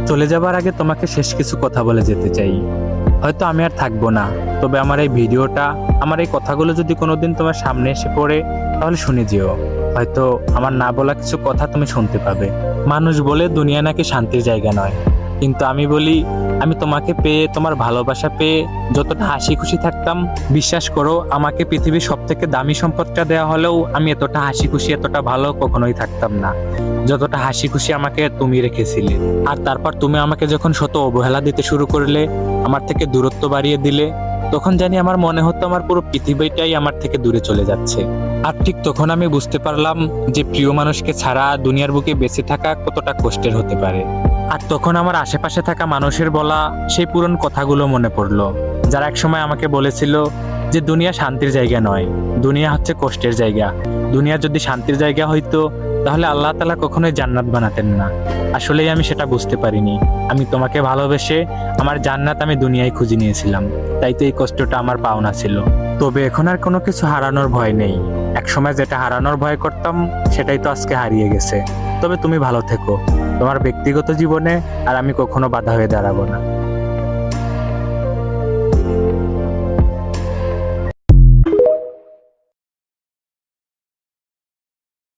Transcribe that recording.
চলে যাবার আগে তোমাকে শেষ কিছু কথা বলে যেতে চাই। হয়তো আমি আর থাকবো না, তবে আমার এই ভিডিওটা, আমার এই কথাগুলো যদি কোনোদিন তোমার সামনে এসে পড়ে, তাহলে শুনে যেও। হয়তো আমার না বলা কিছু কথা তুমি শুনতে পাবে। মানুষ বলে দুনিয়া নাকি শান্তির জায়গা নয়, কিন্তু আমি বলি, আমি তোমাকে পেয়ে, তোমার ভালোবাসা পেয়ে যতটা হাসি খুশি থাকতাম, বিশ্বাস করো আমাকে পৃথিবীর সব থেকে দামি সম্পদটা দেওয়া হলেও আমি এতটা হাসি খুশি, এতটা ভালো কখনোই থাকতাম না যতটা হাসি খুশি আমাকে তুমি রেখেছিলে। আর তারপর তুমি আমাকে যখন শত অবহেলা দিতে শুরু করলে, আমার থেকে দূরত্ব বাড়িয়ে দিলে, তখন জানি আমার মনে হতো আমার পুরো পৃথিবীটাই আমার থেকে দূরে চলে যাচ্ছে। আর ঠিক তখন আমি বুঝতে পারলাম যে প্রিয় মানুষকে ছাড়া দুনিয়ার বুকে বেঁচে থাকা কতটা কষ্টের হতে পারে। আর তখন আমার আশেপাশে থাকা মানুষের বলা সেই পুরনো কথাগুলো মনে পড়লো, যারা একসময় আমাকে বলেছিল যে দুনিয়া শান্তির জায়গা নয়, দুনিয়া হচ্ছে কষ্টের জায়গা। দুনিয়া যদি শান্তির জায়গা হইতো, তাহলে আল্লাহ তাআলা কখনোই জান্নাত বানাতেন না। আসলেই আমি সেটা বুঝতে পারিনি। আমি তোমাকে ভালোবেসে আমার জান্নাত আমি দুনিয়ায় খুঁজে নিয়েছিলাম, তাই তো এই কষ্টটা আমার পাওনা ছিল। তবে এখন আর কোনো কিছু হারানোর ভয় নেই। একসময় যেটা হারানোর ভয় করতাম, সেটাই তো আজকে হারিয়ে গেছে। তবে তুমি ভালো থেকো তোমার ব্যক্তিগত জীবনে, আর আমি কখনো বাধা হয়ে দাঁড়াবো না।